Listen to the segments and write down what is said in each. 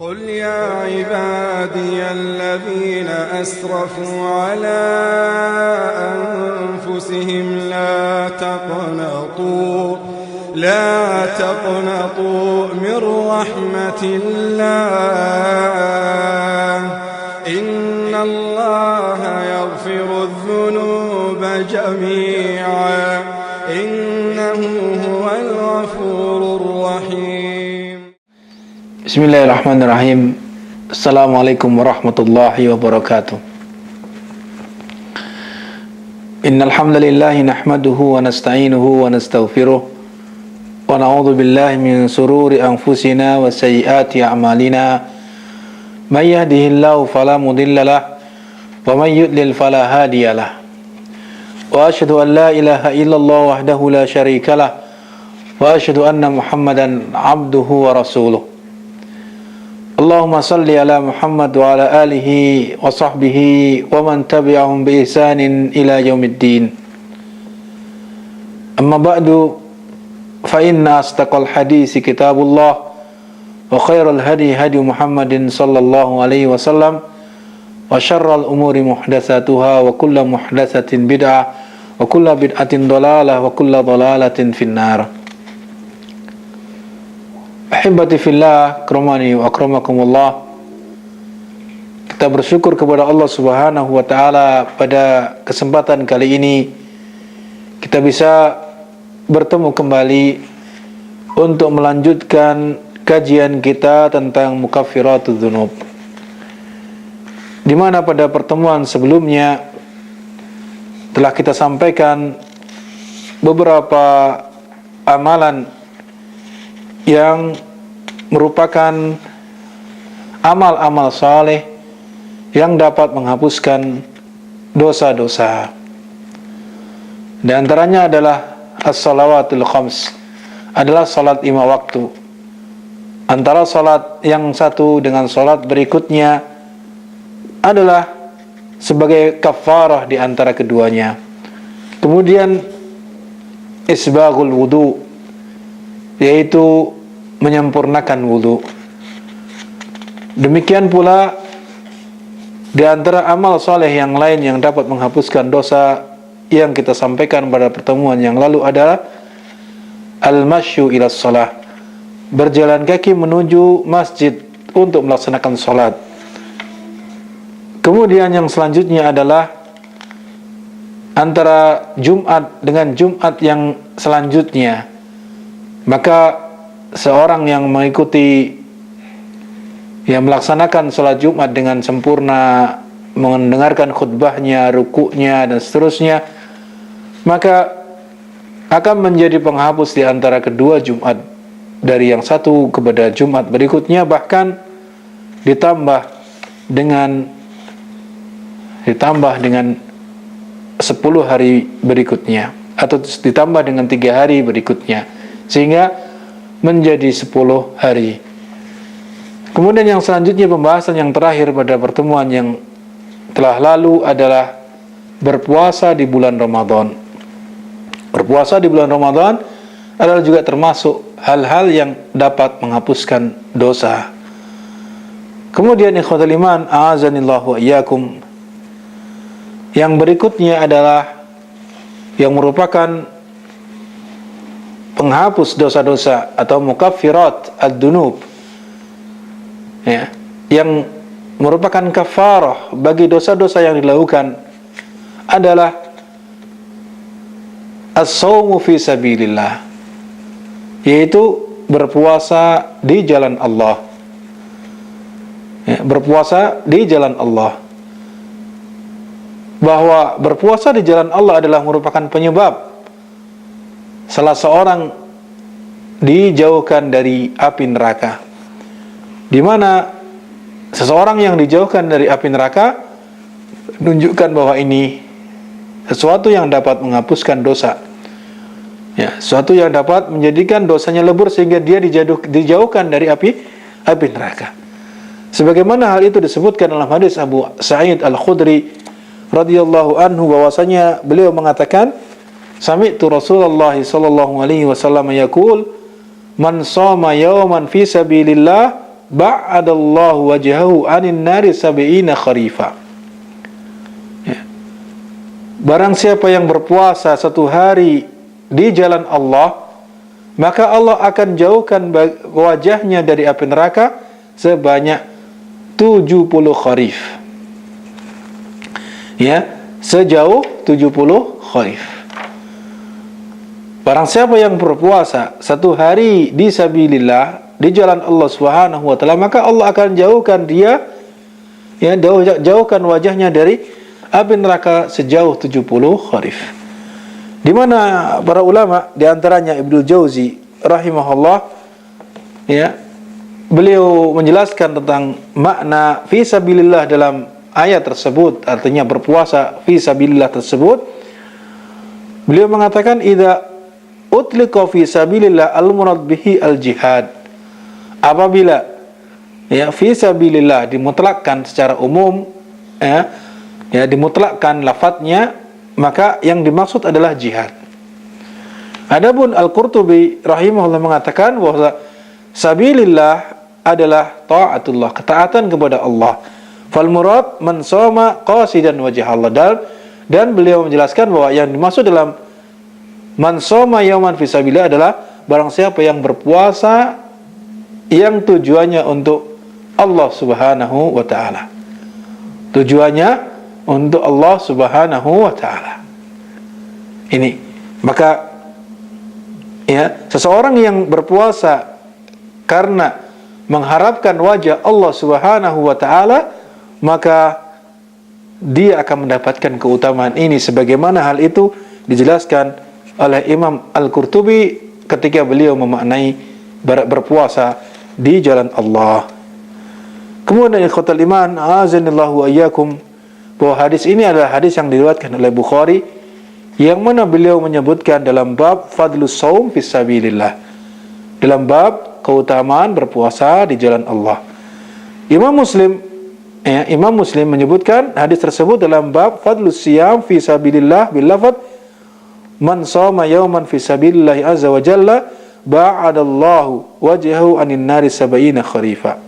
قل يا عبادي الذين أسرفوا على أنفسهم لا تقنطوا من رحمة الله إن الله يغفر الذنوب جميعا إنه هو الغفور الرحيم. Bismillahirrahmanirrahim. Assalamualaikum warahmatullahi wabarakatuh. Innal hamdalillah nahmaduhu wa nasta'inuhu wa nastaghfiruh wa na'udzu billahi min shururi anfusina wa sayyiati a'malina. May yahdihillahu fala mudilla lahu wa may yudlil fala hadiya lahu. Wa asyhadu an la ilaha illallah wahdahu la syarika lahu wa asyhadu anna Muhammadan 'abduhu wa rasuluh. Allahumma salli ala Muhammad wa ala alihi wa sahbihi wa man tabi'ahum bi ihsanin ila yaumiddin. Amma ba'du, fa inna astaqal hadisi kitabullah wa khairal hadi hadi Muhammadin sallallahu alaihi wasallam wa syarral umuri muhdatsatuha wa kullu muhdatsatin bid'ah wa kullu bid'atin dhalalah wa kullu dhalalatin finnar. Ahibati fillah, akramani wa akramakumullah. Kita bersyukur kepada Allah Subhanahu wa taala pada kesempatan kali ini kita bisa bertemu kembali untuk melanjutkan kajian kita tentang mukaffiratudz dzunub. Di mana pada pertemuan sebelumnya telah kita sampaikan beberapa amalan yang merupakan amal-amal saleh yang dapat menghapuskan dosa-dosa. Di antaranya adalah as-salawatul khams, adalah salat 5 waktu. Antara salat yang satu dengan salat berikutnya adalah sebagai kafarah di antara keduanya. Kemudian isbaghul wudu, yaitu menyempurnakan wudu. Demikian pula di antara amal soleh yang lain yang dapat menghapuskan dosa yang kita sampaikan pada pertemuan yang lalu adalah al-masyu ila shalah, berjalan kaki menuju masjid untuk melaksanakan sholat. Kemudian yang selanjutnya adalah antara Jumat dengan Jumat yang selanjutnya, maka seorang yang mengikuti, yang melaksanakan sholat Jumat dengan sempurna, mendengarkan khutbahnya, rukuknya, dan seterusnya, maka akan menjadi penghapus di antara kedua Jumat, dari yang satu kepada Jumat berikutnya, bahkan ditambah dengan 10 hari berikutnya, atau ditambah dengan 3 hari berikutnya, sehingga menjadi 10 hari. Kemudian yang selanjutnya, pembahasan yang terakhir pada pertemuan yang telah lalu adalah berpuasa di bulan Ramadan. Berpuasa di bulan Ramadan adalah juga termasuk hal-hal yang dapat menghapuskan dosa. Kemudian ikhwatul iman, a'azanillahu wa iyyakum, yang berikutnya adalah yang merupakan penghapus dosa-dosa atau mukaffirat ad-dzunub, ya, yang merupakan kafarah bagi dosa-dosa yang dilakukan adalah as-shaumu fi sabilillah, yaitu berpuasa di jalan Allah, ya, berpuasa di jalan Allah. Bahwa berpuasa di jalan Allah adalah merupakan penyebab salah seorang dijauhkan dari api neraka. Di mana seseorang yang dijauhkan dari api neraka menunjukkan bahwa ini sesuatu yang dapat menghapuskan dosa, ya, sesuatu yang dapat menjadikan dosanya lebur sehingga dia dijauhkan dari api neraka. Sebagaimana hal itu disebutkan dalam hadis Abu Sa'id Al-Khudri radhiyallahu anhu, bahwasanya beliau mengatakan, sami'tu Rasulullah sallallahu alaihi wasallam yaqul, man shoma yawman fi sabilillah ba'adallahu wajhahu anin nari sab'ina kharifa. Ya. Barang siapa yang berpuasa 1 hari di jalan Allah, maka Allah akan jauhkan wajahnya dari api neraka sebanyak 70 kharif. Ya, sejauh 70 kharif. Barang siapa yang berpuasa 1 hari di sabilillah, di jalan Allah Subhanahu wa taala, maka Allah akan jauhkan dia, ya, jauhkan wajahnya dari api neraka sejauh 70 kharif. Di mana para ulama, di antaranya Ibnu Jauzi rahimahullah, ya, beliau menjelaskan tentang makna fi sabilillah dalam ayat tersebut, artinya berpuasa fi sabilillah tersebut. Beliau mengatakan idza utliqa fi sabilillah al-murad bihi al-jihad. Apabila, ya, fi sabilillah dimutlakkan secara umum, ya, dimutlakkan lafadznya, maka yang dimaksud adalah jihad. Adapun Al-Qurtubi rahimahullah mengatakan bahwa sabilillah adalah taatullah, ketaatan kepada Allah. Fal murad man shoma qasidan wajh Allah. Dan beliau menjelaskan bahwa yang dimaksud dalam man shoma yauman fi sabilillah adalah barang siapa yang berpuasa yang tujuannya untuk Allah Subhanahu wa taala. Tujuannya untuk Allah Subhanahu wa taala. Ini, maka, ya, seseorang yang berpuasa karena mengharapkan wajah Allah Subhanahu wa taala, maka dia akan mendapatkan keutamaan ini, sebagaimana hal itu dijelaskan oleh Imam Al-Qurtubi ketika beliau memaknai berpuasa di jalan Allah. Kemudian ikhwatal iman, azanillahu wa iyyakum, bahwa hadis ini adalah hadis yang diriwayatkan oleh Bukhari, yang mana beliau menyebutkan dalam bab fadlus shaum fisabilillah, dalam bab keutamaan berpuasa di jalan Allah. Imam Muslim menyebutkan hadis tersebut dalam bab fadlus siyam fisabilillah bil lafadz man shoma yauman fisabilillah azza wa jalla ba'adallahu wajhahu anin nari sab'ina kharifa.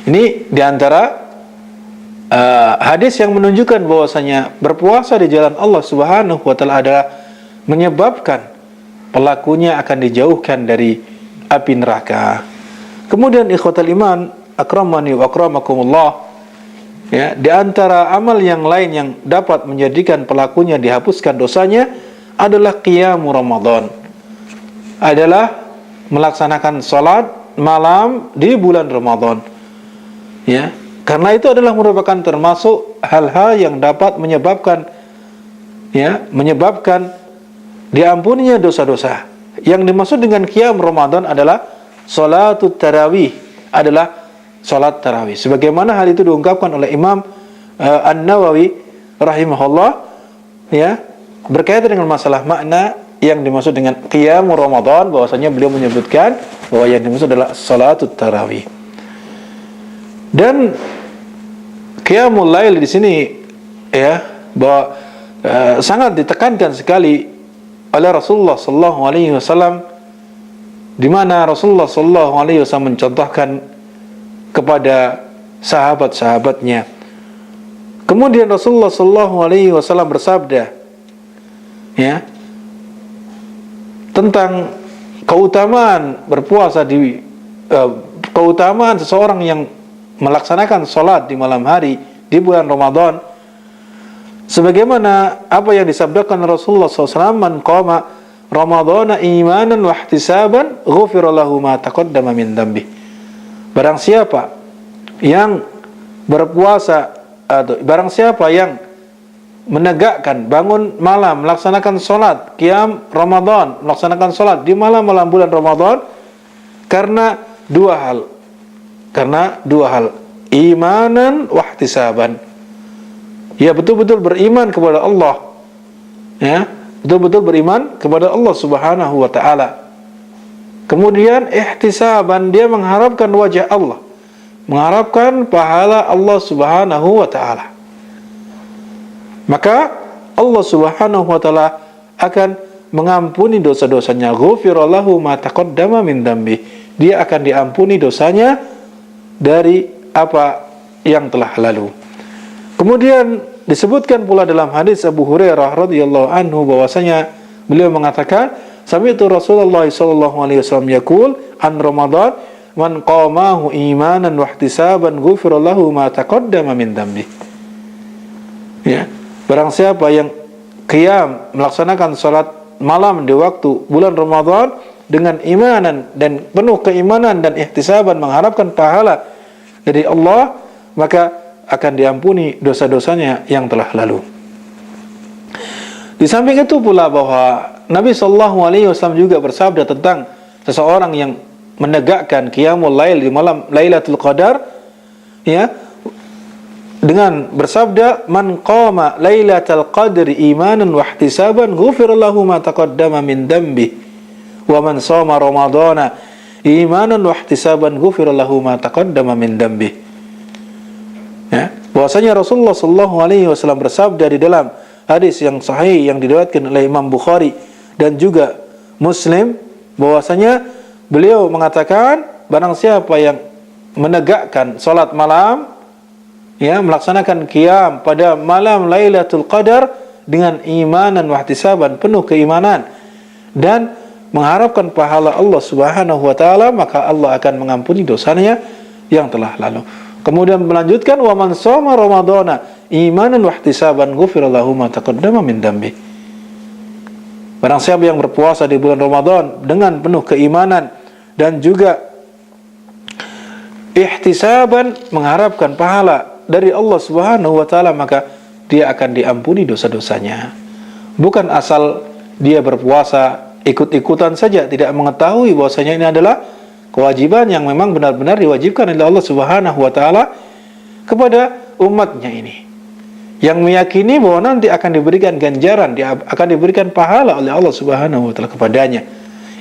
Ini diantara hadis yang menunjukkan bahwasanya berpuasa di jalan Allah Subhanahu wa taala adalah menyebabkan pelakunya akan dijauhkan dari api neraka. Kemudian ikhwatal iman, akramani wa akramakumullah, ya, di antara amal yang lain yang dapat menjadikan pelakunya dihapuskan dosanya adalah qiyamul Ramadan. Adalah melaksanakan salat malam di bulan Ramadan. Ya, karena itu adalah merupakan termasuk hal-hal yang dapat menyebabkan, ya, menyebabkan diampuninya dosa-dosa. Yang dimaksud dengan qiyam Ramadan adalah salatut tarawih, adalah salat tarawih. Sebagaimana hal itu diungkapkan oleh Imam An-Nawawi rahimahullah, ya, berkaitan dengan masalah makna yang dimaksud dengan qiyam Ramadan, bahwasanya beliau menyebutkan bahwa yang dimaksud adalah salatut tarawih. Dan qiyamul lail di sini, ya, bahwa sangat ditekankan sekali oleh Rasulullah sallallahu alaihi wasallam, di mana Rasulullah sallallahu alaihi wasallam mencontohkan kepada sahabat-sahabatnya. Kemudian Rasulullah sallallahu alaihi wasallam bersabda, ya, tentang keutamaan berpuasa keutamaan seseorang yang melaksanakan salat di malam hari di bulan Ramadan, sebagaimana apa yang disabdakan Rasulullah SAW, man qama Ramadhana imanan wa ihtisaban ghufira lahu ma taqaddama min dhanbi. Barang siapa yang berpuasa, atau barang siapa yang menegakkan bangun malam melaksanakan salat qiyam Ramadan, melaksanakan salat di malam-malam bulan Ramadan karena dua hal, imanan wa ihtisaban, ya, betul-betul beriman kepada Allah, ya, betul-betul beriman kepada Allah Subhanahu wa taala. Kemudian ihtisaban, dia mengharapkan wajah Allah, mengharapkan pahala Allah Subhanahu wa taala. Maka Allah Subhanahu wa taala akan mengampuni dosa-dosanya. Ghufira lahu ma taqaddama min dhanbi. dia akan diampuni dosanya dari apa yang telah lalu. Kemudian disebutkan pula dalam hadis Abu Hurairah radhiyallahu anhu bahwasanya beliau mengatakan, sami'tu Rasulullah sallallahu alaihi wasallam yaqul an Ramadan man qamahu imanan wa ihtisaban ghufira lahu ma taqaddama min dhanbi. Ya, barang siapa yang qiyam melaksanakan salat malam di waktu bulan Ramadan dengan imanan dan penuh keimanan dan ihtisaban mengharapkan pahala dari Allah, maka akan diampuni dosa-dosanya yang telah lalu. Di samping itu pula bahwa Nabi sallallahu alaihi wasallam juga bersabda tentang seseorang yang menegakkan qiyamul lail di malam Lailatul Qadar, ya, dengan bersabda, man qama Lailatul Qadri imanan wa ihtisaban ghufira lahu ma taqaddama min dhanbi wa man shoma ramadhana imanan wa ihtisaban ghufira lahu ma taqaddama min dhanbi. Ya, bahwasanya Rasulullah sallallahu alaihi wasallam bersabda di dalam hadis yang sahih yang diriwayatkan oleh Imam Bukhari dan juga Muslim, bahwasanya beliau mengatakan, barang siapa yang menegakkan salat malam, ya, melaksanakan qiyam pada malam Lailatul Qadar dengan imanan wa ihtisaban, penuh keimanan dan mengharapkan pahala Allah Subhanahu wa taala, maka Allah akan mengampuni dosanya yang telah lalu. Kemudian melanjutkan, wa man shoma ramadhana imanan wa ihtisaban ghufira lahu ma taqaddama min dhanbi. Barang siapa yang berpuasa di bulan Ramadan dengan penuh keimanan dan juga ihtisaban, mengharapkan pahala dari Allah Subhanahu wa taala, maka dia akan diampuni dosa-dosanya. Bukan asal dia berpuasa ikut-ikutan saja, tidak mengetahui bahwasanya ini adalah kewajiban yang memang benar-benar diwajibkan oleh Allah Subhanahu wa taala kepada umatnya ini, yang meyakini bahwa nanti akan diberikan ganjaran, dia akan diberikan pahala oleh Allah Subhanahu wa taala kepadanya.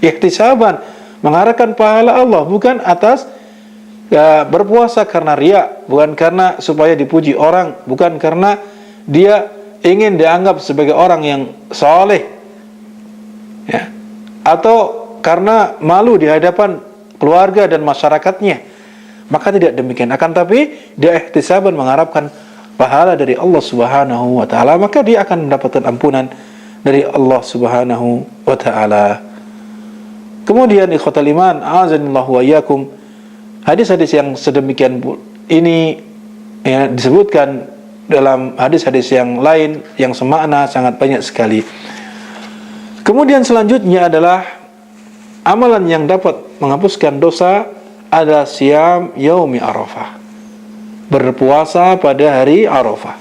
Ihtisaban, mengharapkan pahala Allah, bukan atas berpuasa karena riya, bukan karena supaya dipuji orang, bukan karena dia ingin dianggap sebagai orang yang saleh, ya, atau karena malu di hadapan keluarga dan masyarakatnya. Maka tidak demikian, akan tapi dia ihtisaban, mengharapkan pahala dari Allah Subhanahu wa taala, maka dia akan mendapatkan ampunan dari Allah Subhanahu wa taala. Kemudian ikhwatal iman, a'azanillahu wa iyyakum, hadis-hadis yang sedemikian ini, ya, disebutkan dalam hadis-hadis yang lain yang semakna sangat banyak sekali. Kemudian selanjutnya adalah amalan yang dapat menghapuskan dosa adalah siyam yaumi Arafah, berpuasa pada hari Arafah,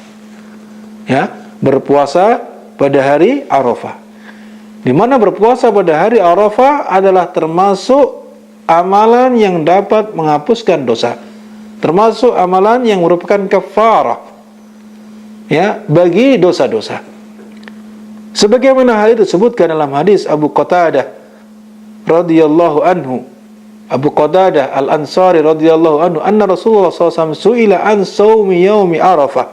ya, berpuasa pada hari Arafah, di mana berpuasa pada hari Arafah adalah termasuk amalan yang dapat menghapuskan dosa, termasuk amalan yang merupakan kafarah, ya, bagi dosa-dosa. Sebagaimana hal itu disebutkan dalam hadis Abu Qatadah radhiyallahu anhu, Abu Qatadah Al-Ansari radhiyallahu anhu, anna Rasulullah SAW su'ila an saumi yaumi Arafah.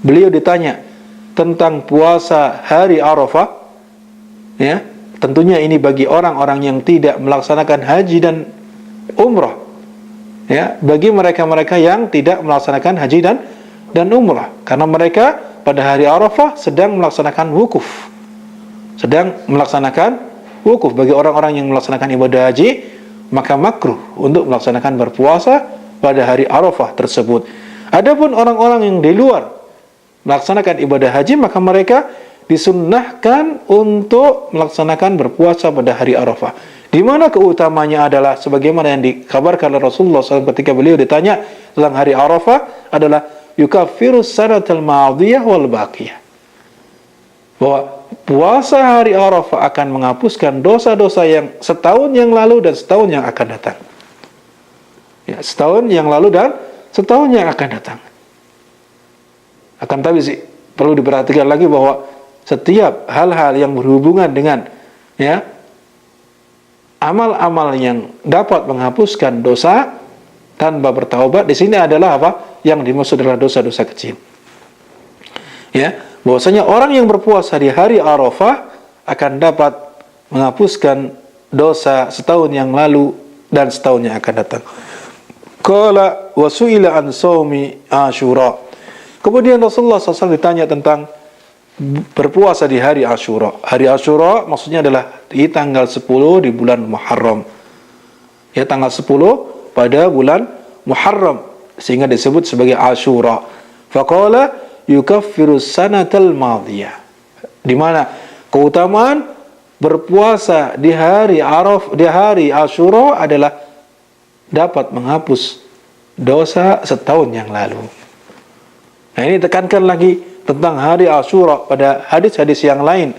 Beliau ditanya tentang puasa hari Arafah, ya, tentunya ini bagi orang-orang yang tidak melaksanakan haji dan umrah, ya, bagi mereka-mereka yang tidak melaksanakan haji dan umrah, karena mereka pada hari Arafah sedang melaksanakan wukuf, bagi orang-orang yang melaksanakan ibadah haji, maka makruh untuk melaksanakan berpuasa pada hari Arafah tersebut. Adapun orang-orang yang di luar melaksanakan ibadah haji, maka mereka disunnahkan untuk melaksanakan berpuasa pada hari Arafah, di mana keutamanya adalah sebagaimana yang dikabarkan oleh Rasulullah SAW ketika beliau ditanya tentang hari Arafah adalah yukaffirus sanatal madiyah wal baqiyah, bahwa puasa hari Arafah akan menghapuskan dosa-dosa yang setahun yang lalu dan setahun yang akan datang, ya, setahun yang lalu dan setahun yang akan datang. Akan tapi perlu diperhatikan lagi bahwa setiap hal-hal yang berhubungan dengan, ya, amal-amal yang dapat menghapuskan dosa tanpa bertaubat, di sini adalah apa? Yang dimaksud adalah dosa-dosa kecil. Ya, bahwasanya orang yang berpuasa di hari Arafah akan dapat menghapuskan dosa setahun yang lalu dan setahun yang akan datang. Qala wa su'ila an shaumi Asyura. Kemudian Rasulullah SAW ditanya tentang berpuasa di hari Asyura. Hari Asyura maksudnya adalah di tanggal 10 di bulan Muharram. Ya, tanggal 10 pada bulan Muharram, sehingga disebut sebagai Asyura. Faqala yukaffiru sanatal madiyah. Di mana keutamaan berpuasa di hari Asyura adalah dapat menghapus dosa setahun yang lalu. Nah, ini tekankan lagi tentang hari Asyura pada hadis-hadis yang lain.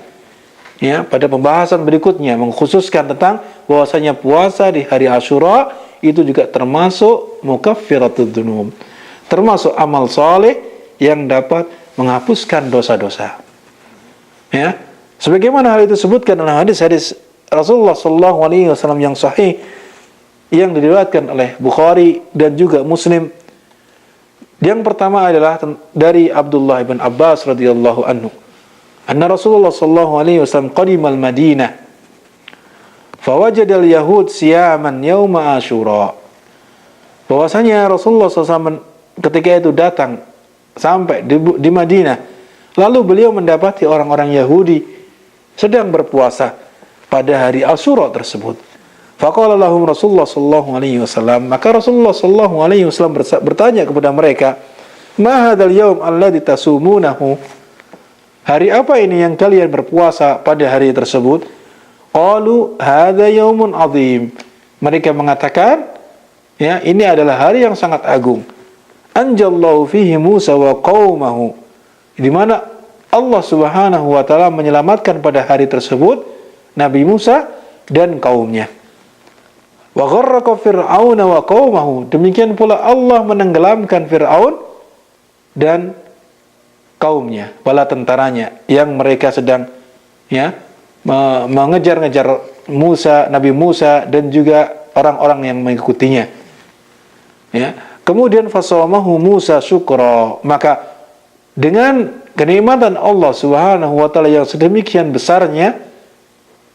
Ya, pada pembahasan berikutnya mengkhususkan tentang bahwasanya puasa di hari Asyura itu juga termasuk mukaffiratud dzunub, termasuk amal saleh yang dapat menghapuskan dosa-dosa. Ya, sebagaimana hal itu disebutkan dalam hadis-hadis Rasulullah sallallahu alaihi wasallam yang sahih yang diriwayatkan oleh Bukhari dan juga Muslim. Yang pertama adalah dari Abdullah bin Abbas radhiyallahu anhu. Anna Rasulullah sallallahu alaihi wasallam qadima al-Madinah fawajada al-yahud siyaman yauma Asyura. Bahwasanya Rasulullah SAW ketika itu datang sampai di Madinah, lalu beliau mendapati orang-orang Yahudi sedang berpuasa pada hari Asyura tersebut. Faqala lahum Rasulullah sallallahu alaihi wasallam, maka Rasulullah sallallahu alaihi wasallam bertanya kepada mereka, "Ma hadzal yaum alladzi tasumunahu?" Hari apa ini yang kalian berpuasa pada hari tersebut? Qalu hadza yaumun azim. Mereka mengatakan, ya, ini adalah hari yang sangat agung. Anjallahu fihi Musa wa qaumahu. Di mana Allah Subhanahu wa taala menyelamatkan pada hari tersebut Nabi Musa dan kaumnya. Wa gharraqa fir'auna wa qaumahu. Demikian pula Allah menenggelamkan Fir'aun dan kaumnya, bala tentaranya yang mereka sedang mengejar-ngejar Nabi Musa dan juga orang-orang yang mengikutinya. Ya. Kemudian fasawamahu Musa syukra, maka dengan kenikmatan Allah Subhanahu wa taala yang sedemikian besarnya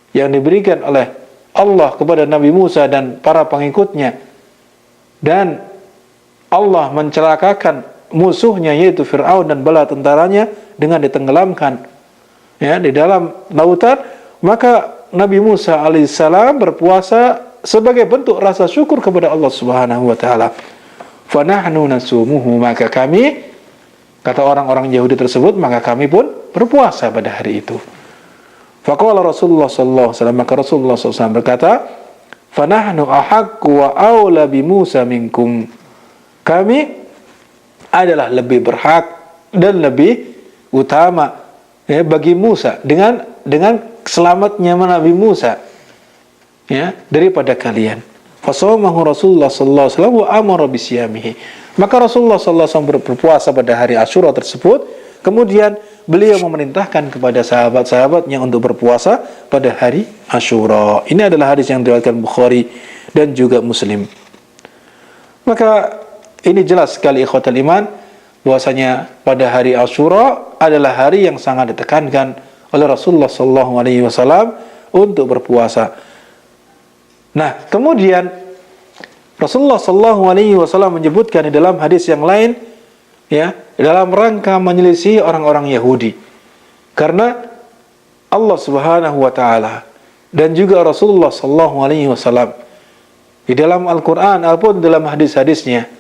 yang diberikan oleh Allah kepada Nabi Musa dan para pengikutnya, dan Allah mencelakakan musuhnya yaitu Fir'aun dan bala tentaranya dengan ditenggelamkan di dalam lautan, maka Nabi Musa alaihissalam berpuasa sebagai bentuk rasa syukur kepada Allah Subhanahu wa taala. Fa nahnu nasumuhu, maka kami, kata orang-orang Yahudi tersebut, maka kami pun berpuasa pada hari itu. Faqala Rasulullah sallallahu alaihi wasallam, maka Rasulullah SAW berkata, "Fa nahnu ahaqqu wa aula bi Musa minkum." Kami adalah lebih berhak dan lebih utama bagi Musa dengan selamatnya Nabi Musa daripada kalian. Fasawamahu Rasulullah sallallahu alaihi wasallam wa amara bisiyamihi. Maka Rasulullah sallallahu alaihi wasallam berpuasa pada hari Asyura tersebut. Kemudian beliau memerintahkan kepada sahabat-sahabatnya untuk berpuasa pada hari Asyura. Ini adalah hadis yang diriwayatkan Bukhari dan juga Muslim. Maka ini jelas sekali ikhwatal iman bahwasanya pada hari Asyura adalah hari yang sangat ditekankan oleh Rasulullah sallallahu alaihi wasallam untuk berpuasa. Nah, kemudian Rasulullah sallallahu alaihi wasallam menyebutkan di dalam hadis yang lain dalam rangka menyelisih orang-orang Yahudi. Karena Allah Subhanahu wa taala dan juga Rasulullah sallallahu alaihi wasallam di dalam Al-Qur'an ataupun dalam hadis-hadisnya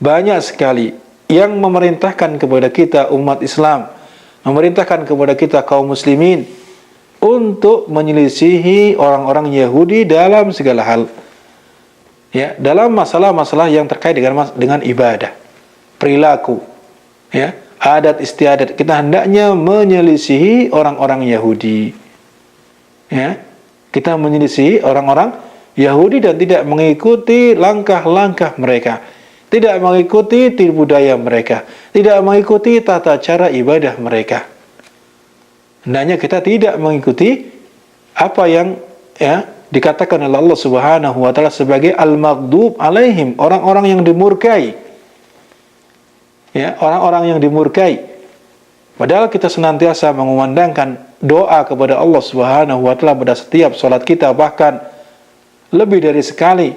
banyak sekali yang memerintahkan kepada kita umat Islam, memerintahkan kepada kita kaum muslimin untuk menyelisihi orang-orang Yahudi dalam segala hal. Dalam masalah-masalah yang terkait dengan ibadah, perilaku, adat istiadat, kita hendaknya menyelisihi orang-orang Yahudi. Kita menyelisihi orang-orang Yahudi dan tidak mengikuti langkah-langkah mereka, tidak mengikuti tipu daya mereka, tidak mengikuti tata cara ibadah mereka. Hendaknya kita tidak mengikuti apa yang dikatakan oleh Allah Subhanahu wa taala sebagai al-maghdub alaihim, orang-orang yang dimurkai. Orang-orang yang dimurkai. Padahal kita senantiasa mengumandangkan doa kepada Allah Subhanahu wa taala pada setiap salat kita, bahkan lebih dari sekali,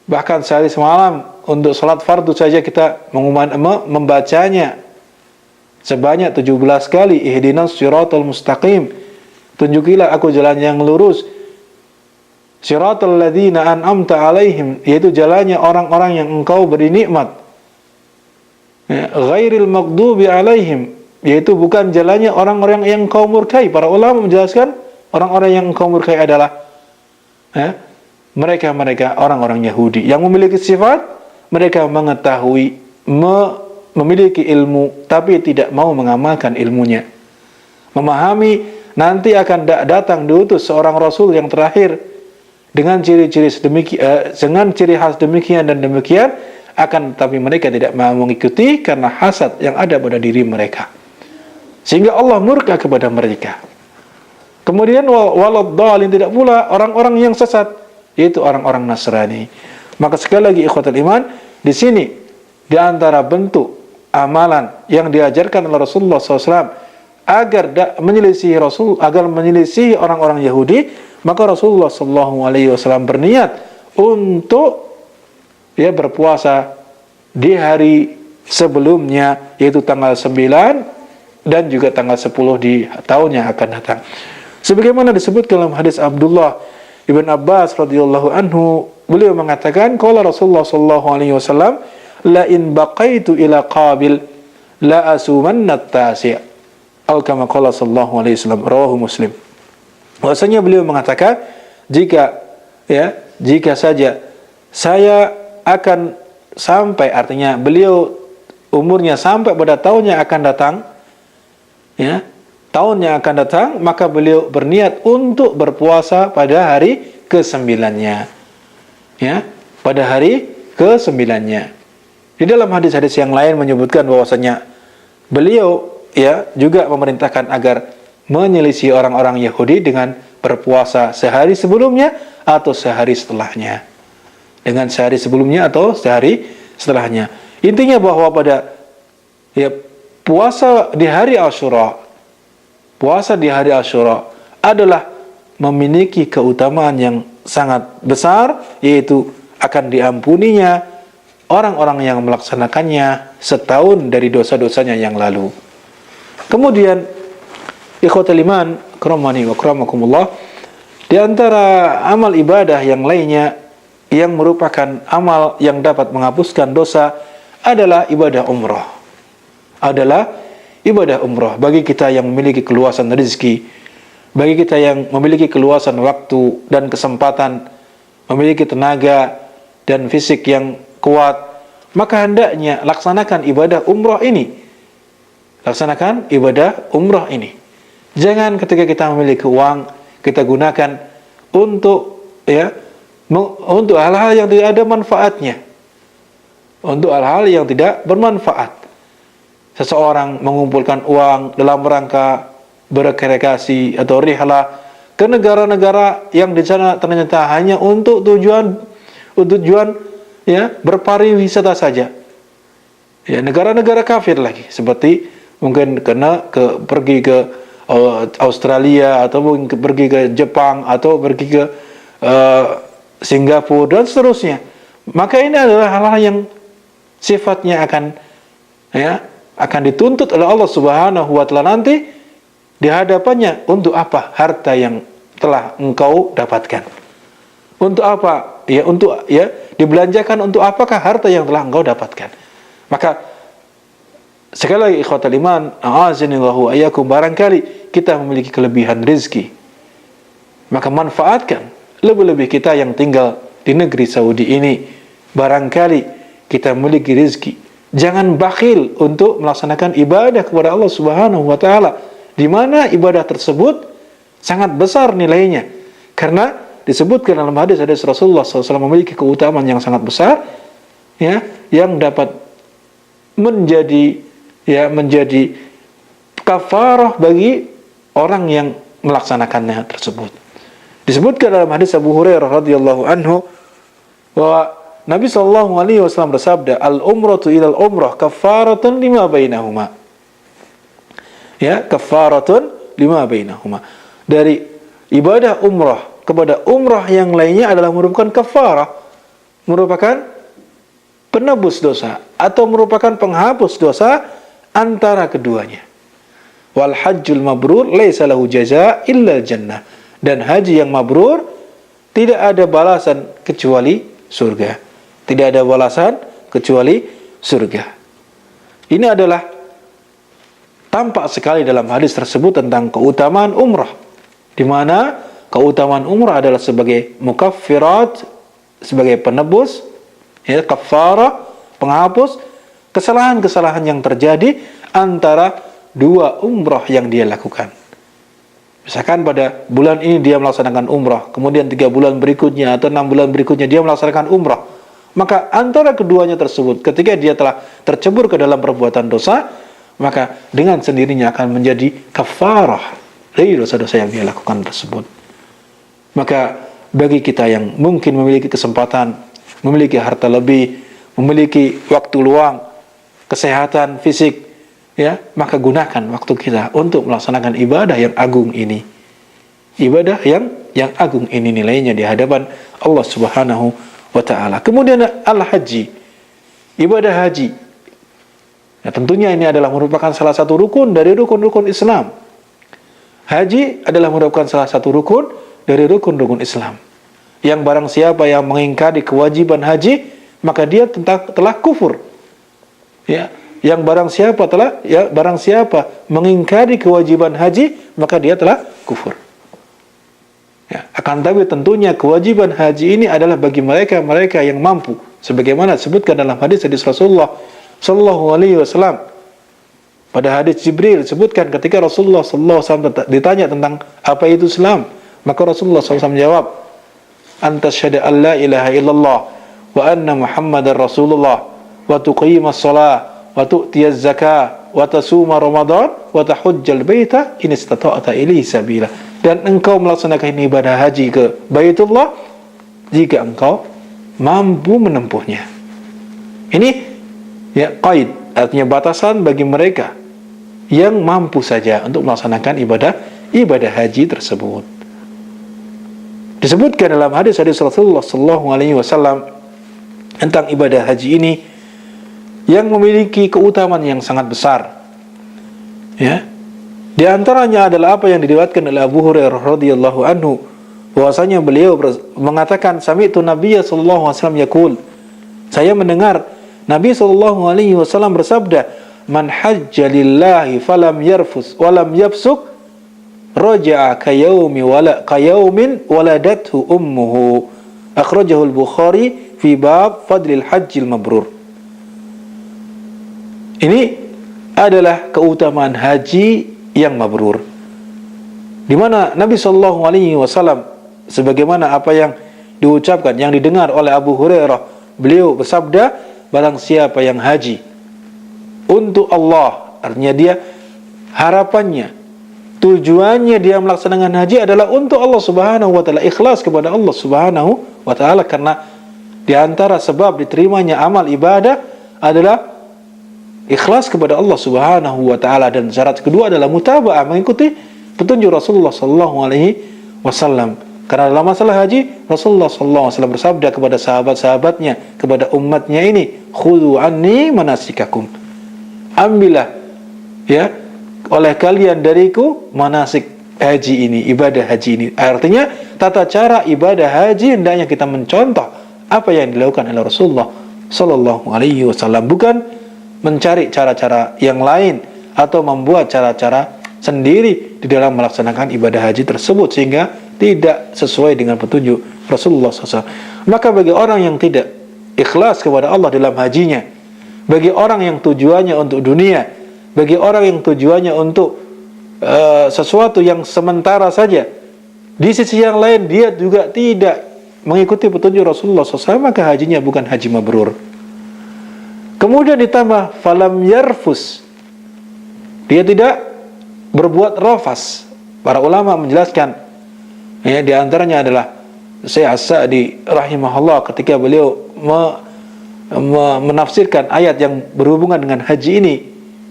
bahkan sehari semalam. Untuk salat fardu saja kita membacanya sebanyak 17 kali. Ihdinas siratal mustaqim, tunjukilah aku jalan yang lurus. Siratal ladzina an'amta alaihim, yaitu jalannya orang-orang yang engkau beri nikmat. Ghairil maghdubi alaihim, yaitu bukan jalannya orang-orang yang engkau murkai. Para ulama menjelaskan orang-orang yang engkau murkai adalah mereka orang-orang Yahudi yang memiliki sifat mereka mengetahui, memiliki ilmu, tapi tidak mau mengamalkan ilmunya. Memahami nanti akan datang diutus seorang Rasul yang terakhir dengan ciri-ciri dengan ciri khas demikian dan demikian, akan tetapi mereka tidak mau mengikuti karena hasad yang ada pada diri mereka, sehingga Allah murka kepada mereka. Kemudian waladhdallin, tidak pula orang-orang yang sesat, yaitu orang-orang Nasrani. Maka sekali lagi ikhwatul iman, di sini di antara bentuk amalan yang diajarkan oleh Rasulullah SAW agar menyelisihi orang-orang Yahudi, maka Rasulullah SAW berniat untuk berpuasa di hari sebelumnya, yaitu tanggal 9 dan juga tanggal 10 di tahun yang akan datang. Sebagaimana disebut dalam hadis Abdullah ibn Abbas radhiyallahu anhu, beliau mengatakan, qala Rasulullah sallallahu alaihi wasallam, la in baqaitu ila qabil la asumanna at-tasi', atau kama qala sallallahu alaihi wasallam, rawahu Muslim. Bahwasanya beliau mengatakan, jika saja saya akan sampai, artinya beliau umurnya sampai pada tahun yang akan datang, tahun yang akan datang, maka beliau berniat untuk berpuasa pada hari ke-9-nya. Pada hari ke-9-nya. Di dalam hadis-hadis yang lain menyebutkan bahwasanya beliau juga memerintahkan agar menyelisih orang-orang Yahudi dengan berpuasa sehari sebelumnya atau sehari setelahnya. Dengan sehari sebelumnya atau sehari setelahnya. Intinya bahwa pada puasa di hari Asyura, adalah memiliki keutamaan yang sangat besar, yaitu akan diampuninya orang-orang yang melaksanakannya setahun dari dosa-dosanya yang lalu. Kemudian ikhwatul iman karamani wa karamakumullah, di antara amal ibadah yang lainnya yang merupakan amal yang dapat menghapuskan dosa adalah ibadah umrah. Bagi kita yang memiliki keluasan rezeki, bagi kita yang memiliki keluasan waktu dan kesempatan, memiliki tenaga dan fisik yang kuat, maka hendaknya laksanakan ibadah umrah ini. Jangan ketika kita memiliki uang, kita gunakan untuk hal-hal yang tidak ada manfaatnya, untuk hal-hal yang tidak bermanfaat. Seseorang mengumpulkan uang dalam rangka berrekreasi atau rihlah ke negara-negara yang di sana ternyata hanya untuk tujuan berpariwisata saja. Negara-negara kafir lagi, seperti mungkin pergi ke Australia, atau mungkin pergi ke Jepang, atau pergi ke Singapura dan seterusnya. Maka ini adalah hal-hal yang sifatnya akan dituntut oleh Allah Subhanahu wa taala nanti di hadapannya. Untuk apa harta yang telah engkau dapatkan? Untuk apa? Dibelanjakan untuk apakah harta yang telah engkau dapatkan? Maka sekali lagi ikhwatul iman, a'azinillahu ayyakum, barangkali kita memiliki kelebihan rezeki, maka manfaatkan. Lebih-lebih kita yang tinggal di negeri Saudi ini, barangkali kita memiliki rezeki, jangan bakhil untuk melaksanakan ibadah kepada Allah Subhanahu wa taala, di mana ibadah tersebut sangat besar nilainya. Karena disebutkan dalam hadis-hadis Rasulullah SAW memiliki keutamaan yang sangat besar, yang dapat menjadi kafarah bagi orang yang melaksanakannya tersebut. Disebutkan dalam hadis Abu Hurairah radhiyallahu anhu bahwa Nabi SAW bersabda, al-umratu ilal umrah kafaratun lima bainahuma. Kafaratun lima bainahuma. Dari ibadah umrah kepada umrah yang lainnya adalah merupakan kafarah, merupakan penebus dosa atau merupakan penghapus dosa antara keduanya. Wal hajjul mabrur laisa lahu jazaa illa jannah. Dan haji yang mabrur tidak ada balasan kecuali surga. Tidak ada balasan kecuali surga. Ini adalah tampak sekali dalam hadis tersebut tentang keutamaan umrah, di mana keutamaan umrah adalah sebagai mukaffirat, sebagai penebus, ya, kafarah, penghapus kesalahan-kesalahan yang terjadi antara dua umrah yang dia lakukan. Misalkan pada bulan ini dia melaksanakan umrah, kemudian 3 bulan berikutnya atau 6 bulan berikutnya dia melaksanakan umrah, maka antara keduanya tersebut ketika dia telah tercebur ke dalam perbuatan dosa, maka dengan sendirinya akan menjadi kafarah dari dosa-dosa yang dia lakukan tersebut. Maka bagi kita yang mungkin memiliki kesempatan, memiliki harta lebih, memiliki waktu luang, kesehatan fisik, ya, maka gunakan waktu kita untuk melaksanakan ibadah yang agung ini. Ibadah yang agung ini nilainya di hadapan Allah Subhanahu wa taala. Kemudian al-haji, ibadah haji. Ya, tentunya ini adalah merupakan salah satu rukun dari rukun-rukun Islam. Haji adalah merupakan salah satu rukun dari rukun-rukun Islam. Yang barang siapa yang mengingkari kewajiban haji, maka dia telah kufur. Ya, yang barang siapa mengingkari kewajiban haji, maka dia telah kufur. Ya, akan tapi tentunya kewajiban haji ini adalah bagi mereka yang mampu, sebagaimana disebutkan dalam hadis Rasulullah sallallahu alaihi wasallam. Pada hadis Jibril disebutkan ketika Rasulullah sallallahu alaihi wasallam ditanya tentang apa itu Islam, maka Rasulullah SAW menjawab, "Anta syahada an la ilaha illallah wa anna Muhammadar Rasulullah wa tuqimas shalah wa tu'tiyaz zakah wa tasuma Ramadan wa tahujjal baita in istata'ta ilaihi sabila." Dan engkau melaksanakan ibadah haji ke Baitullah jika engkau mampu menempuhnya. Ini ya qaid, artinya batasan bagi mereka yang mampu saja untuk melaksanakan ibadah haji tersebut. Disebutkan dalam hadis Rasulullah sallallahu alaihi wasallam tentang ibadah haji ini yang memiliki keutamaan yang sangat besar. Ya. Di antaranya adalah apa yang diriwayatkan oleh Abu Hurairah radhiyallahu anhu, bahwasanya beliau mengatakan, "Sami'tu Nabiyya sallallahu alaihi wasallam yaqul." Saya mendengar Nabi sallallahu alaihi wasallam bersabda, "Man hajja lillahi falam yarfus wa lam yafsuk raja'a kayaumin waladathu ummuhu." Akhrajahu al-Bukhari fi bab fadlil hajjil mabrur. Ini adalah keutamaan haji yang mabrur, di mana Nabi sallallahu alaihi wasallam sebagaimana apa yang diucapkan, yang didengar oleh Abu Hurairah, beliau bersabda, barang siapa yang haji untuk Allah, artinya dia harapannya, tujuannya dia melaksanakan haji adalah untuk Allah Subhanahu wa taala, ikhlas kepada Allah Subhanahu wa taala, karena di antara sebab diterimanya amal ibadah adalah ikhlas kepada Allah Subhanahu wa taala, dan syarat kedua adalah mutaba'ah, mengikuti petunjuk Rasulullah sallallahu alaihi wasallam. Karena dalam masalah haji, Rasulullah sallallahu alaihi wasallam bersabda kepada sahabat-sahabatnya, kepada umatnya ini, "Khudhu anni manasikakum." Ambillah ya oleh kalian dariku manasik haji ini, ibadah haji ini. Artinya tata cara ibadah haji hendaknya kita mencontoh apa yang dilakukan oleh Rasulullah sallallahu alaihi wasallam, bukan mencari cara-cara yang lain atau membuat cara-cara sendiri di dalam melaksanakan ibadah haji tersebut sehingga tidak sesuai dengan petunjuk Rasulullah SAW. Maka bagi orang yang tidak ikhlas kepada Allah dalam hajinya, bagi orang yang tujuannya untuk dunia, bagi orang yang tujuannya untuk sesuatu yang sementara saja, di sisi yang lain dia juga tidak mengikuti petunjuk Rasulullah SAW, maka hajinya bukan haji mabrur. Kemudian ditambah falam yarfus, dia tidak berbuat rafas. Para ulama menjelaskan, ya, di antaranya adalah Syekh As-Sa'di rahimahullah ketika beliau menafsirkan ayat yang berhubungan dengan haji ini,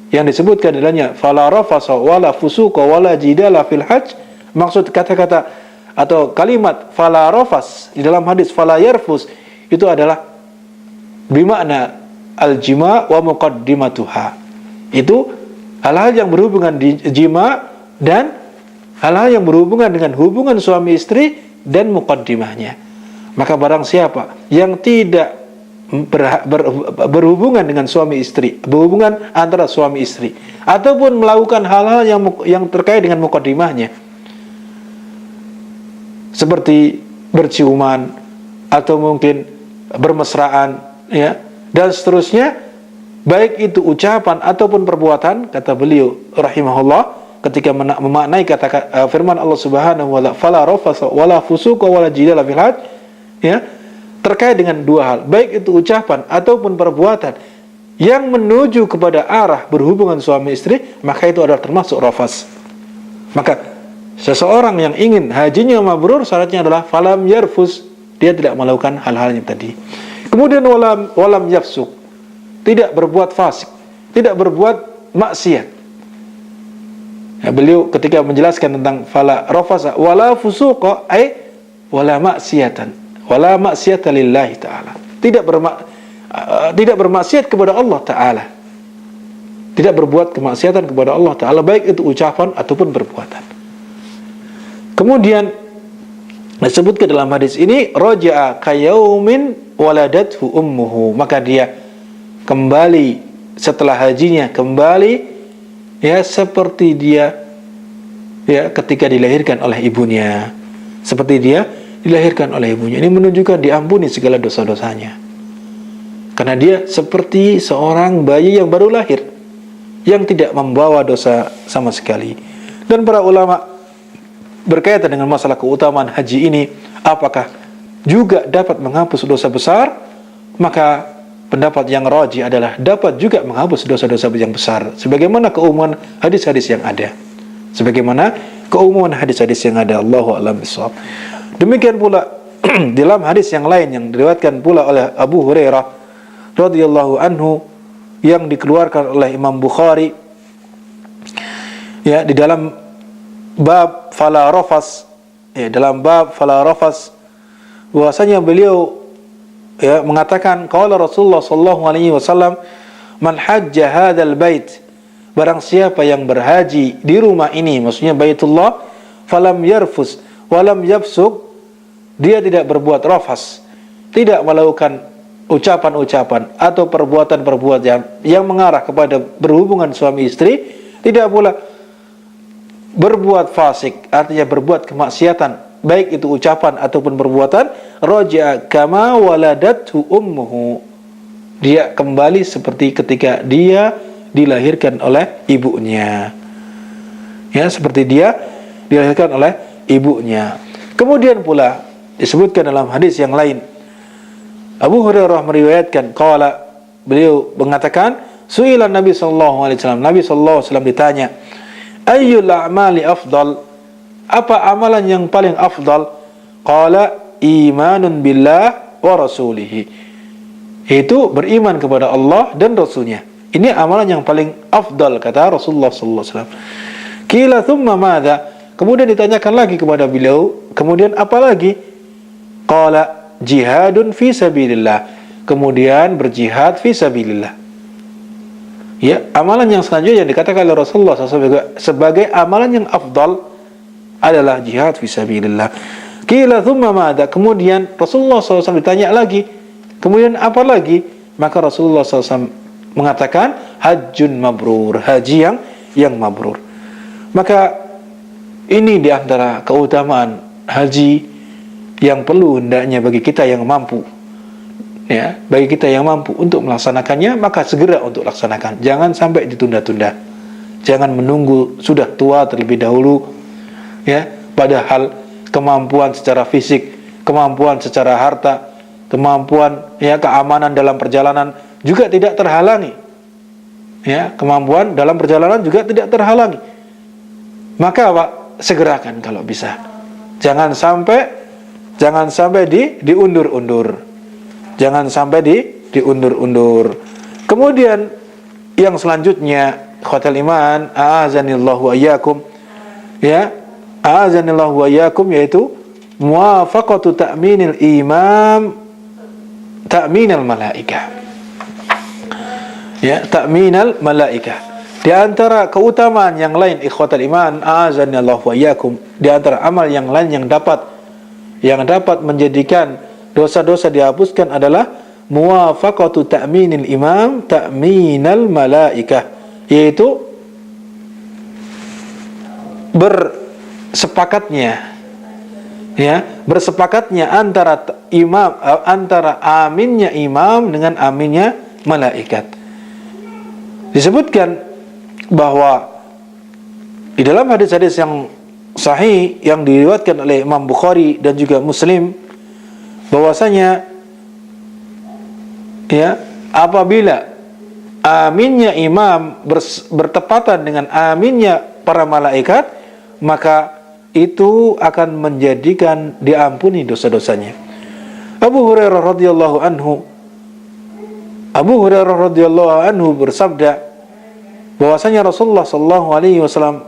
yang disebutkan dalamnya fala rafasa wala fusuqa wala jidala fil hajj. Maksud kata-kata atau kalimat fala rafas di dalam hadis fala yarfus itu adalah bermakna al-jima wa muqaddimatuha. Itu hal-hal yang berhubungan di jima dan hal-hal yang berhubungan dengan hubungan suami istri dan muqaddimahnya. Maka barang siapa yang tidak berhubungan dengan suami istri, berhubungan antara suami istri, ataupun melakukan hal-hal yang terkait dengan muqaddimahnya, seperti berciuman atau mungkin bermesraan, ya, dan seterusnya, baik itu ucapan ataupun perbuatan, kata beliau rahimahullah ketika memaknai kata firman Allah Subhanahu wa ta'ala fala rafasa wala fusuqa wala jidala fil hajj, ya, terkait dengan dua hal, baik itu ucapan ataupun perbuatan yang menuju kepada arah berhubungan suami istri, maka itu adalah termasuk rafas. Maka seseorang yang ingin hajinya mabrur, syaratnya adalah falam yarfus, dia tidak melakukan hal-hal yang tadi. Kemudian walam yafsuk, tidak berbuat fasik, tidak berbuat maksiat. Ya, beliau ketika menjelaskan tentang fala rafasa wala fusuqa ay wala maksiatan, wala maksiata lillahi ta'ala, tidak bermaksiat kepada Allah Ta'ala, tidak berbuat kemaksiatan kepada Allah Ta'ala, baik itu ucapan ataupun perbuatan. Kemudian disebutkan dalam hadis ini raja'a kayaumin waladathu ummuhu, maka dia kembali setelah hajinya, kembali ya seperti dia ya ketika dilahirkan oleh ibunya, seperti dia dilahirkan oleh ibunya. Ini menunjukkan diampuni segala dosa-dosanya, karena dia seperti seorang bayi yang baru lahir, yang tidak membawa dosa sama sekali. Dan para ulama berkaitan dengan masalah keutamaan haji ini, apakah juga dapat menghapus dosa besar, maka pendapat yang rajih adalah dapat juga menghapus dosa-dosa yang besar, sebagaimana keumuman hadis-hadis yang ada, Allahu a'lam bishawab. Demikian pula dalam hadis yang lain yang diriwayatkan pula oleh Abu Hurairah radhiyallahu anhu, yang dikeluarkan oleh Imam Bukhari, ya, di dalam bab fala rafas, ya, dalam bab fala rafas, bahwasanya beliau ya mengatakan qala Rasulullah sallallahu alaihi wasallam man hajja hadzal bait, barang siapa yang berhaji di rumah ini, maksudnya Baitullah, falam yarfus walam yafsuk, dia tidak berbuat rafas, tidak melakukan ucapan-ucapan atau perbuatan-perbuatan yang mengarah kepada berhubungan suami istri, tidak pula berbuat fasik, artinya berbuat kemaksiatan, baik itu ucapan ataupun perbuatan, raja'a kama waladathu ummuhu, dia kembali seperti ketika dia dilahirkan oleh ibunya, ya, seperti dia dilahirkan oleh ibunya. Kemudian pula disebutkan dalam hadis yang lain, Abu Hurairah meriwayatkan, qala, beliau mengatakan, su'ilan Nabi sallallahu alaihi wasallam, Nabi sallallahu alaihi wasallam ditanya, ayyul a'mali afdal, apa amalan yang paling afdal? Qala imanun billah wa rasulihi, itu beriman kepada Allah dan Rasulnya. Ini amalan yang paling afdal, kata Rasulullah sallallahu alaihi wasallam. Qila thumma madza, kemudian ditanyakan lagi kepada beliau, kemudian apa lagi? Qala jihadun fi sabilillah, kemudian berjihad fi sabilillah. Ya, amalan yang selanjutnya yang dikatakan oleh Rasulullah SAW sebagai amalan yang afdal adalah jihad fi sabilillah. Qila thumma madza, kemudian Rasulullah SAW ditanya lagi, kemudian apa lagi? Maka Rasulullah SAW mengatakan hajjun mabrur, haji yang mabrur. Maka ini diantara keutamaan haji yang perlu hendaknya bagi kita yang mampu, ya, bagi kita yang mampu untuk melaksanakannya, maka segera untuk laksanakan, jangan sampai ditunda-tunda, jangan menunggu sudah tua terlebih dahulu, ya, padahal kemampuan secara fisik, kemampuan secara harta, kemampuan ya keamanan dalam perjalanan juga tidak terhalangi, ya, kemampuan dalam perjalanan juga tidak terhalangi. Maka Pak, segerakan kalau bisa, jangan sampai diundur-undur, jangan sampai diundur-undur. Kemudian yang selanjutnya, khotel iman, a'azanillahu wa iyyakum, ya, a'azanillahu wa iyyakum, yaitu muwafaqatu ta'minil imam ta'minal malaikah. Ya, ta'minal malaikah. Di antara keutamaan yang lain ikhwatal iman, a'azani Allah wa iyyakum, di antara amal yang lain yang dapat menjadikan dosa-dosa dihapuskan adalah muwafaqatu ta'minil imam ta'minal malaikah, yaitu bersepakatnya antara aminnya imam dengan aminnya malaikat. Disebutkan bahwa di dalam hadis-hadis yang sahih yang diriwayatkan oleh Imam Bukhari dan juga Muslim, bahwasanya apabila aminnya imam bertepatan dengan aminnya para malaikat, maka itu akan menjadikan diampuni dosa-dosanya. Abu Hurairah radhiyallahu anhu bersabda bahwasanya Rasulullah sallallahu alaihi wasallam,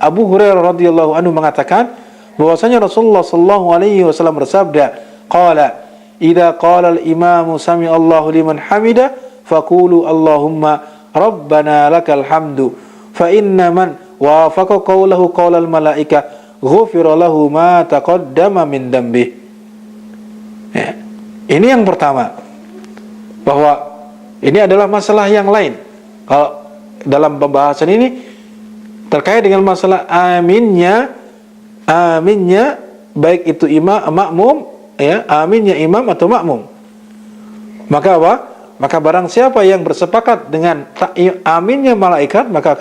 Abu Hurairah radhiyallahu anhu mengatakan bahwasanya Rasulullah sallallahu alaihi wasallam bersabda, qala idza qala al-imamu sami Allahu liman hamida faqulu Allahumma rabbana lakal hamdu fa inna man wafaqa qawlahu qawlal malaika ghufira lahu ma taqaddama min dhanbi. Ini yang pertama, bahwa ini adalah masalah yang lain. Kalau dalam pembahasan ini terkait dengan masalah aminnya baik itu makmum, aminnya imam atau makmum. Maka apa? Maka barang siapa yang bersepakat dengan aminnya malaikat, maka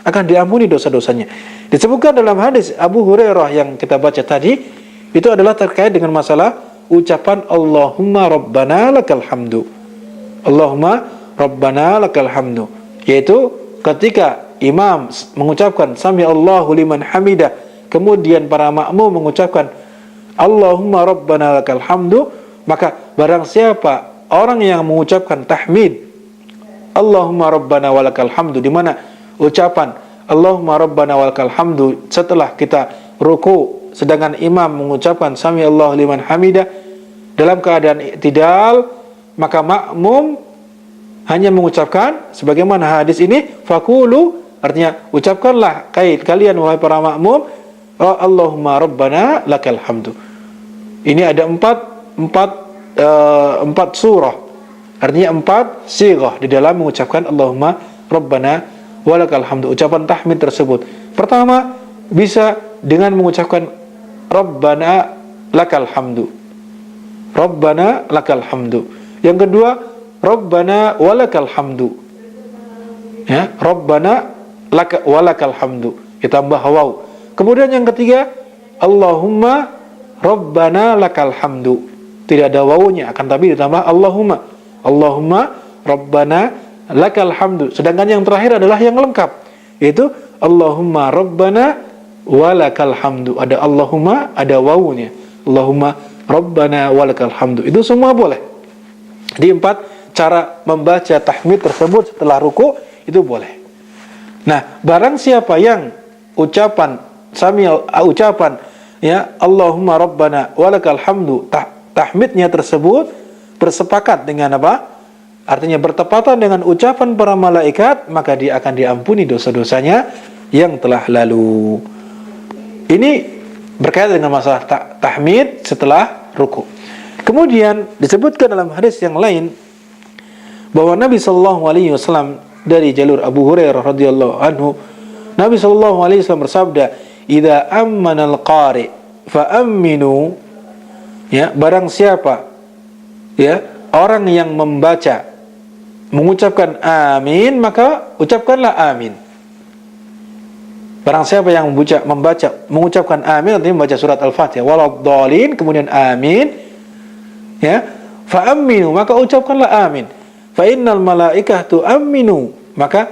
akan diampuni dosa-dosanya. Disebutkan dalam hadis Abu Hurairah yang kita baca tadi, itu adalah terkait dengan masalah ucapan Allahumma rabbana lakal hamdu. Allahumma rabbana lakal hamdu, yaitu ketika imam mengucapkan sami Allahu liman hamidah, kemudian para makmum mengucapkan Allahumma rabbana lakal hamdu, maka barang siapa orang yang mengucapkan tahmid Allahumma rabbana walakal hamdu, di mana ucapan Allahumma rabbana walakal hamdu setelah kita ruku, sedangkan imam mengucapkan sami Allahu liman hamidah dalam keadaan i'tidal, maka makmum hanya mengucapkan sebagaimana hadis ini, faqulu, artinya ucapkanlah kalian wahai para makmum Allahumma rabbana lakal hamdu. Ini ada empat surah, artinya 4 sighah di dalam mengucapkan Allahumma rabbana walakal hamdu, ucapan tahmid tersebut. Pertama, bisa dengan mengucapkan rabbana lakal hamdu, rabbana lakal hamdu. Yang kedua, rabbana walakal hamdu, rabbana walakal hamdu, ditambah waw. Kemudian yang ketiga, Allahumma rabbana lakal hamdu, tidak ada wawunya, akan tapi ditambah Allahumma rabbana lakal hamdu. Sedangkan yang terakhir adalah yang lengkap, yaitu Allahumma rabbana walakal hamdu, ada Allahumma, ada wawunya, Allahumma rabbana walakal hamdu. Itu semua boleh. Di 4 cara membaca tahmid tersebut setelah ruku itu boleh. Nah, barang siapa yang ucapan Allahumma rabbana walakal hamdu, tahmidnya tersebut bersepakat dengan apa? Artinya bertepatan dengan ucapan para malaikat, maka dia akan diampuni dosa-dosanya yang telah lalu. Ini berkaitan dengan masalah tahmid setelah ruku. Kemudian disebutkan dalam hadis yang lain bahwa Nabi sallallahu alaihi wasallam dari jalur Abu Hurairah radhiyallahu anhu, Nabi sallallahu alaihi wasallam bersabda, "Idza ammana al-qari fa amminu." Barang siapa orang yang membaca mengucapkan amin, maka ucapkanlah amin. Barang siapa yang mengucapkan amin, artinya membaca surat Al-Fatihah, waladhdallin, kemudian amin, fa aminu, maka ucapkanlah amin. Fa innal malaikatu aminu, maka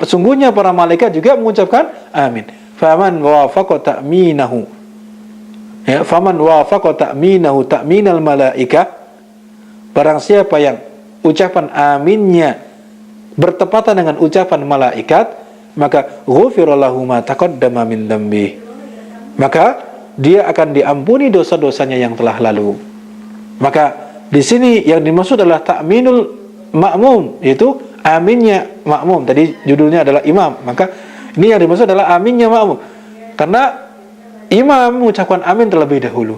sesungguhnya para malaikat juga mengucapkan amin. Faman wafaqa ta'minahu, faman wafaqa ta'minahu ta'minal malaikah, barang siapa yang ucapan aminnya bertepatan dengan ucapan malaikat, maka ghufira lahu ma taqaddama min dhanbi, maka dia akan diampuni dosa-dosanya yang telah lalu. Maka di sini yang dimaksud adalah ta'minul ma'mum, yaitu aminnya makmum. Tadi judulnya adalah imam, maka ini yang dimaksud adalah aminnya makmum, karena imam mengucapkan amin terlebih dahulu.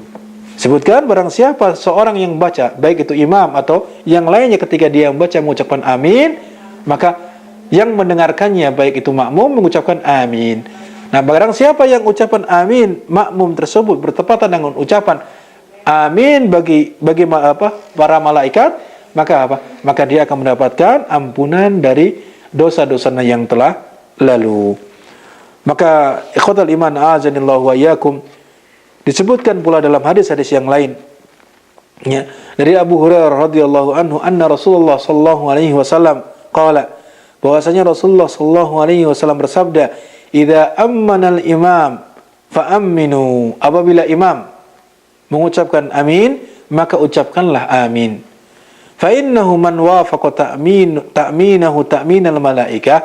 Sebutkan barang siapa seorang yang baca, baik itu imam atau yang lainnya, ketika dia membaca mengucapkan amin, maka yang mendengarkannya baik itu makmum mengucapkan amin. Nah, barang siapa yang ucapan amin makmum tersebut bertepatan dengan ucapan amin bagi para malaikat, maka maka dia akan mendapatkan ampunan dari dosa-dosanya yang telah lalu. Maka ikhwatal iman a'azanillahu wa iyyakum, disebutkan pula dalam hadis-hadis yang lain, ya, dari Abu Hurairah radhiyallahu anhu, anna Rasulullah sallallahu alaihi wasallam qala, bahwasanya Rasulullah sallallahu alaihi wasallam bersabda, idza ammana al-imam fa aminu, apabila imam mengucapkan amin, maka ucapkanlah amin. Fa innahu man wafaqa ta'minahu ta'minal malaikah,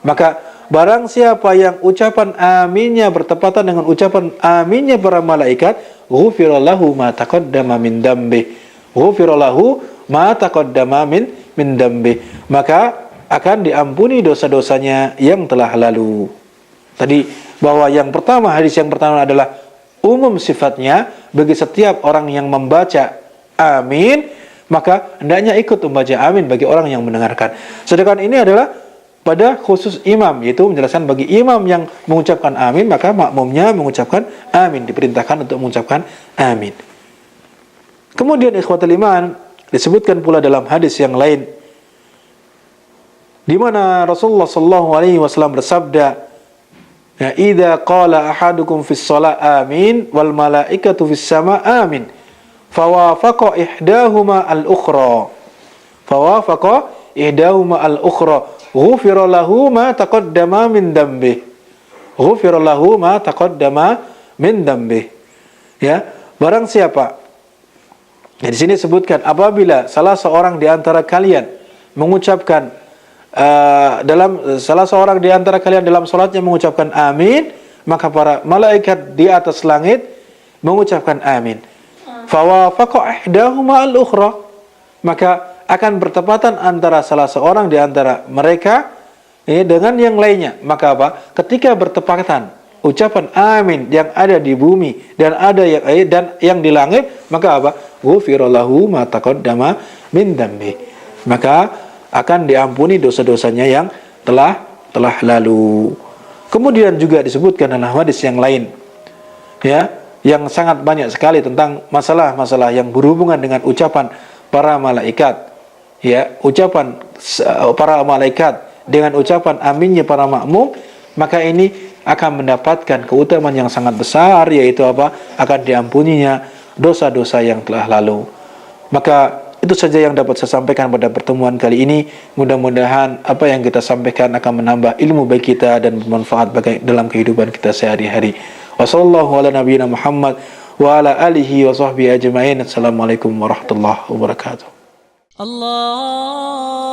maka barang siapa yang ucapan aminnya bertepatan dengan ucapan aminnya para malaikat, ghufira lahu ma taqaddama min dambi, ghufira lahu ma taqaddama min dambi, maka akan diampuni dosa-dosanya yang telah lalu. Tadi bahwa yang pertama, hadis yang pertama adalah umum sifatnya bagi setiap orang yang membaca amin, maka hendaknya ikut membaca amin bagi orang yang mendengarkan. Sedangkan ini adalah pada khusus imam, yaitu menjelaskan bagi imam yang mengucapkan amin, maka makmumnya mengucapkan amin, diperintahkan untuk mengucapkan amin. Kemudian ikhwatul iman, disebutkan pula dalam hadis yang lain, di mana Rasulullah sallallahu alaihi wasallam bersabda, ya, idza qala ahadukum fis shalah amin wal malaikatu fis sama amin fawafaqa ihdahuma al-ukhra ghufira lahu ma taqaddama min dambi, ghufira lahu ma taqaddama min dambi. Ya, barang siapa, ya, di sini sebutkan apabila salah seorang di antara kalian mengucapkan salah seorang di antara kalian dalam salatnya mengucapkan amin, maka para malaikat di atas langit mengucapkan amin. Fawafaqa ihdahuma al-ukhra, maka akan bertepatan antara salah seorang di antara mereka, ya, dengan yang lainnya. Maka ketika bertepatan ucapan amin yang ada di bumi dan ada yang di langit, maka ghufira lahu ma taqaddama min dambi, maka akan diampuni dosa-dosanya yang telah lalu. Kemudian juga disebutkan dalam hadis yang lain, ya, yang sangat banyak sekali tentang masalah-masalah yang berhubungan dengan ucapan para malaikat, ya, ucapan para malaikat dengan ucapan aminnya para makmum, maka ini akan mendapatkan keutamaan yang sangat besar, yaitu akan diampuninya dosa-dosa yang telah lalu. Maka itu saja yang dapat saya sampaikan pada pertemuan kali ini. Mudah-mudahan apa yang kita sampaikan akan menambah ilmu bagi kita dan bermanfaat dalam kehidupan kita sehari-hari. Wassallallahu ala nabiyyina Muhammad wa ala alihi wa sahbihi ajma'in. Assalamualaikum warahmatullahi wabarakatuh. Allah